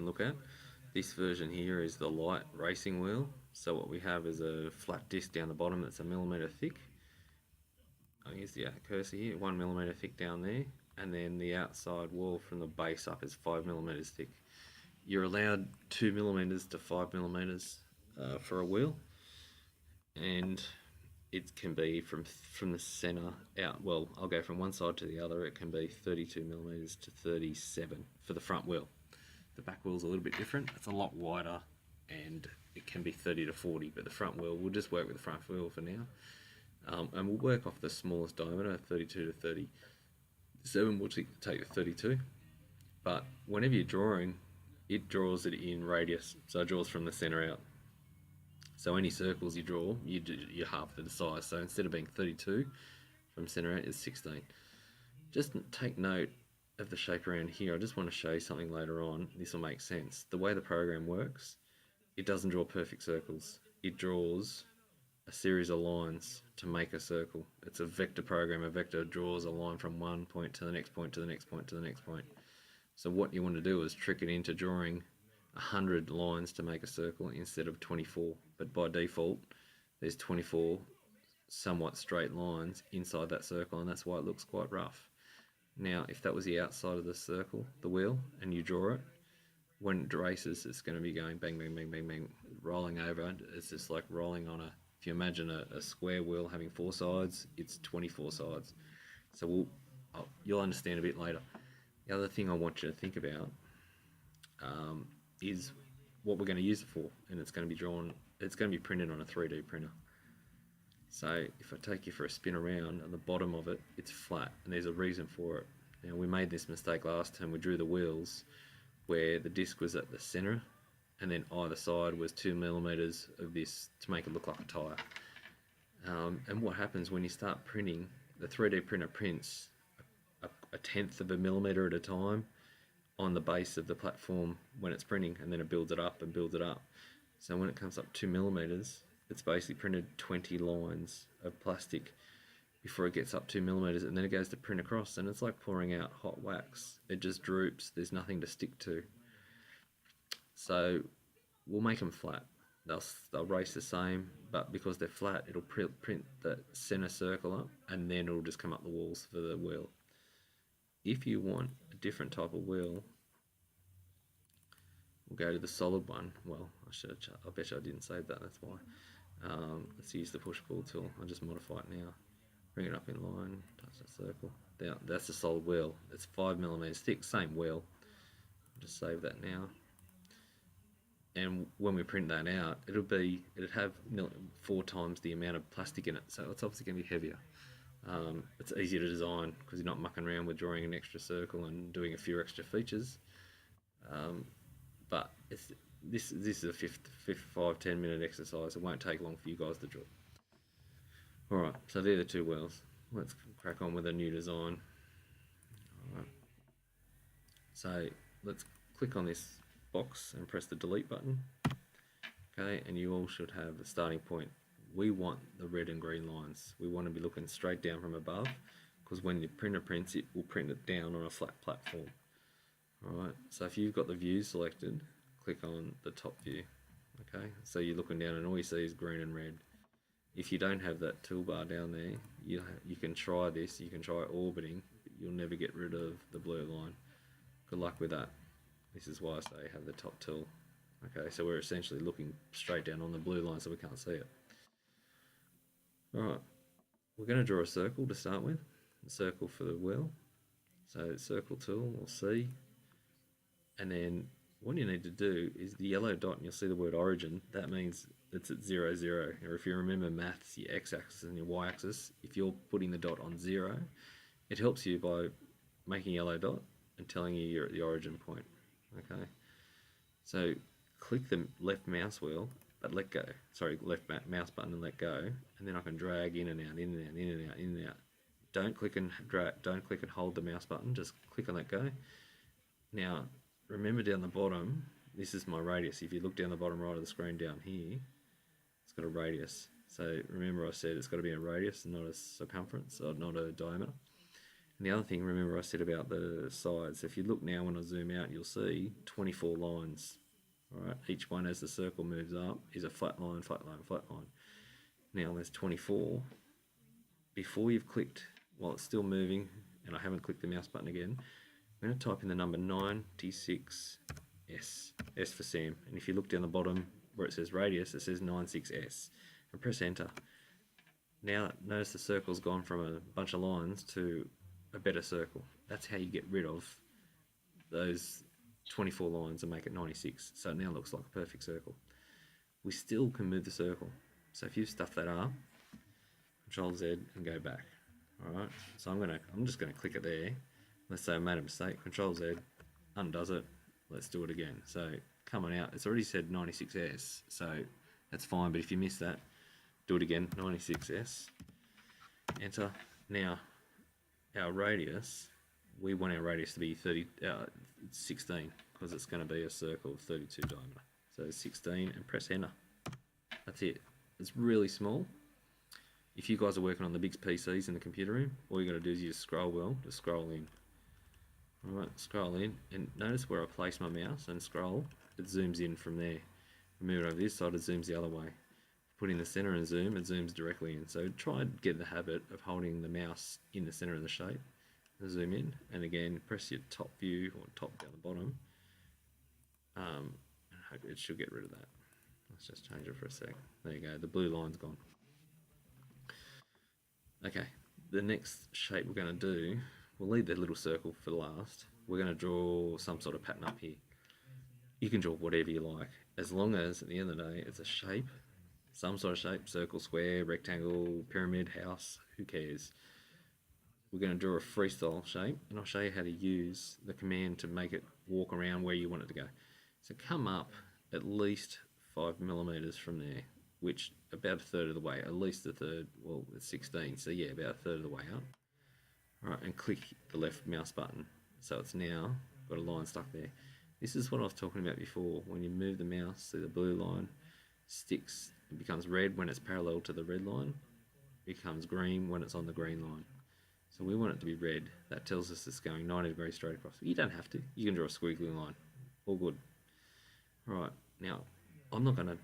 and look at. This version here is the light racing wheel. So what we have is a flat disc down the bottom that's a millimetre thick. I'll use the cursor here, 1 millimetre thick down there, and then the outside wall from the base up is 5 millimetres thick. You're allowed 2 millimetres to 5 millimetres for a wheel, and it can be from the center out. Well, I'll go from one side to the other. It can be 32 millimeters to 37 for the front wheel. The back wheel's a little bit different. It's a lot wider, and it can be 30 to 40. But the front wheel, we'll just work with the front wheel for now, and we'll work off the smallest diameter, 32 to 37. We'll take the 32. But whenever you're drawing, it draws it in radius, so it draws from the center out. So any circles you draw, you're half the size. So instead of being 32 from center out, it's 16. Just take note of the shape around here. I just want to show you something later on. This will make sense. The way the program works, it doesn't draw perfect circles. It draws a series of lines to make a circle. It's a vector program. A vector draws a line from one point to the next point to the next point to the next point. So what you want to do is trick it into drawing 100 lines to make a circle instead of 24, but by default there's 24 somewhat straight lines inside that circle, and that's why it looks quite rough. Now if that was the outside of the circle, the wheel, and you draw it, when it races it's going to be going bang bang bang bang bang, rolling over. It's just like rolling on if you imagine a square wheel having 4 sides, it's 24 sides. So you'll understand a bit later. The other thing I want you to think about is what we're going to use it for, and it's going to be printed on a 3D printer. So if I take you for a spin around, on the bottom of it, it's flat, and there's a reason for it. Now we made this mistake last time. We drew the wheels where the disc was at the center, and then either side was 2 millimeters of this to make it look like a tire. And what happens when you start printing, the 3D printer prints a tenth of a millimeter at a time on the base of the platform when it's printing, and then it builds it up and builds it up. So when it comes up 2 millimeters, it's basically printed 20 lines of plastic before it gets up 2 millimeters, and then it goes to print across, and it's like pouring out hot wax. It just droops. There's nothing to stick to. So we'll make them flat. They'll race the same, but because they're flat, it'll print the center circle up, and then it'll just come up the walls for the wheel. If you want a different type of wheel, we'll go to the solid one. Well, I bet you I didn't save that, that's why. Let's use the push-pull tool. I'll just modify it now. Bring it up in line, touch that circle. Now, that's the solid wheel. It's 5 millimeters thick, same wheel. I'll just save that now. And when we print that out, it'd have 4 times the amount of plastic in it, so it's obviously going to be heavier. It's easier to design because you're not mucking around with drawing an extra circle and doing a few extra features. But this is a 5-10 minute exercise. It won't take long for you guys to draw. Alright, so they're the 2 wheels. Let's crack on with a new design. Alright, so let's click on this box and press the delete button. Okay, and you all should have a starting point. We want the red and green lines. We want to be looking straight down from above, because when the printer prints, it will print it down on a flat platform. Alright, so if you've got the view selected, click on the top view. Okay, so you're looking down and all you see is green and red. If you don't have that toolbar down there, you can try this. You can try orbiting, but you'll never get rid of the blue line. Good luck with that. This is why I say have the top tool. Okay, so we're essentially looking straight down on the blue line so we can't see it. Alright, we're going to draw a circle to start with, a circle for the wheel. So circle tool, or C, and then what you need to do is the yellow dot, and you'll see the word origin, that means it's at 0, 0. Or if you remember maths, your x-axis and your y-axis, if you're putting the dot on 0, it helps you by making a yellow dot and telling you you're at the origin point. Okay, so click the left mouse wheel, but let go. Sorry, left mouse button and let go, and then I can drag in and out, in and out, in and out, in and out. Don't click and drag. Don't click and hold the mouse button. Just click and let go. Now, remember down the bottom, this is my radius. If you look down the bottom right of the screen down here, it's got a radius. So remember I said it's got to be a radius, not a circumference, or not a diameter. And the other thing, remember I said about the sides, if you look now when I zoom out, you'll see 24 lines. All right, each one as the circle moves up is a flat line, flat line, flat line. Now there's 24. Before you've clicked, while it's still moving, and I haven't clicked the mouse button again, I'm going to type in the number 96S, S for Sam. And if you look down the bottom where it says radius, it says 96S, and press enter. Now notice the circle's gone from a bunch of lines to a better circle. That's how you get rid of those 24 lines and make it 96. So it now looks like a perfect circle. We still can move the circle. So if you stuff that up, Control Z and go back. Alright, so I'm just gonna click it there. Let's say I made a mistake, Control Z, undoes it, let's do it again. So coming out, it's already said 96S, so that's fine, but if you miss that, do it again, 96S, enter. Now, our radius, we want our radius to be 16, because it's going to be a circle of 32 diameter. So 16 and press enter. That's it. It's really small. If you guys are working on the big PCs in the computer room, all you got to do is use scroll wheel to scroll in. Alright, scroll in, and notice where I place my mouse and scroll, it zooms in from there. Move it over this side, it zooms the other way. Put in the center and zoom, it zooms directly in. So try and get the habit of holding the mouse in the center of the shape. Zoom in, and again, press your top view or top down the bottom. It should get rid of that. Let's just change it for a sec. There you go, the blue line's gone. Okay, the next shape we're going to do, we'll leave the little circle for last. We're going to draw some sort of pattern up here. You can draw whatever you like, as long as at the end of the day it's a shape, some sort of shape, circle, square, rectangle, pyramid, house, who cares. We're going to draw a freestyle shape, and I'll show you how to use the command to make it walk around where you want it to go. So come up at least 5 millimeters from there, which about a third of the way, at least a third, well it's 16, so yeah, about a third of the way up. Alright, and click the left mouse button, so it's now got a line stuck there. This is what I was talking about before, when you move the mouse, see the blue line sticks, it becomes red when it's parallel to the red line, becomes green when it's on the green line. So we want it to be red, that tells us it's going 90 degrees straight across. You don't have to, you can draw a squiggly line, all good. Right, now I'm not going to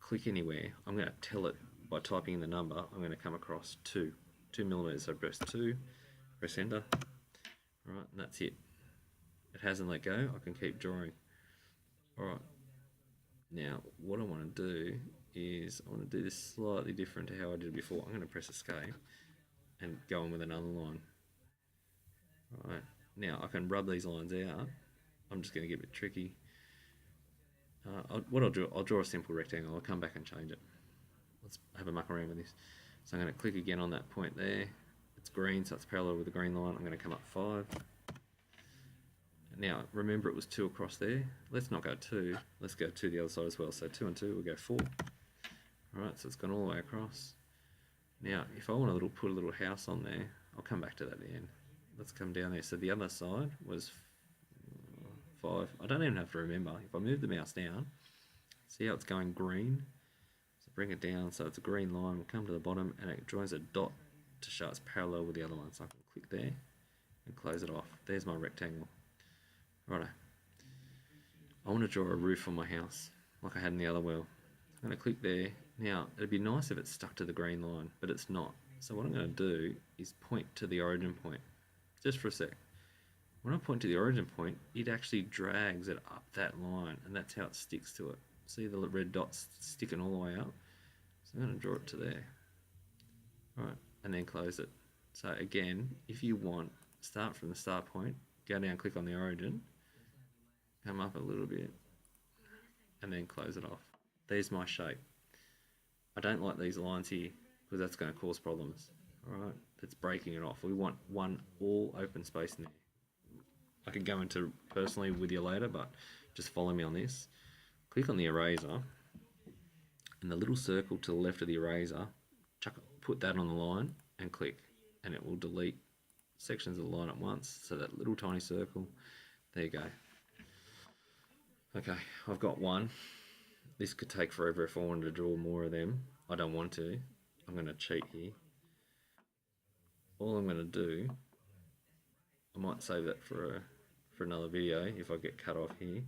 click anywhere, I'm going to tell it by typing in the number, I'm going to come across 2 millimeters, so press 2, press enter, alright, and that's it. It hasn't let go, I can keep drawing. Alright, now what I want to do is, I want to do this slightly different to how I did it before. I'm going to press escape and go on with another line. Alright, now I can rub these lines out, I'm just going to get a bit tricky. What I'll do, I'll draw a simple rectangle, I'll come back and change it. Let's have a muck around with this. So I'm going to click again on that point there, it's green so it's parallel with the green line, I'm going to come up 5. Now remember it was 2 across there, let's not go 2, let's go 2 the other side as well, so 2 and 2 we'll go 4. Alright, so it's gone all the way across. Now if I want to put a little house on there, I'll come back to that at the end. Let's come down there, so the other side was 5. I don't even have to remember. If I move the mouse down, see how it's going green? So bring it down so it's a green line. We'll come to the bottom and it joins a dot to show it's parallel with the other one. So I can click there and close it off. There's my rectangle. Righto. I want to draw a roof on my house like I had in the other wheel. I'm going to click there. Now, it'd be nice if it's stuck to the green line, but it's not. So what I'm going to do is point to the origin point, just for a sec. When I point to the origin point, it actually drags it up that line, and that's how it sticks to it. See the red dots sticking all the way up? So I'm going to draw it to there. Alright, and then close it. So again, if you want, start from the start point, go down, click on the origin, come up a little bit, and then close it off. There's my shape. I don't like these lines here, because that's going to cause problems. Alright, it's breaking it off. We want one all open space in there. I could go into personally with you later, but just follow me on this. Click on the eraser, and the little circle to the left of the eraser, put that on the line and click, and it will delete sections of the line at once. So that little tiny circle, there you go. Okay, I've got one. This could take forever if I wanted to draw more of them. I don't want to. I'm going to cheat here. All I'm going to do I might save that for another video if I get cut off here.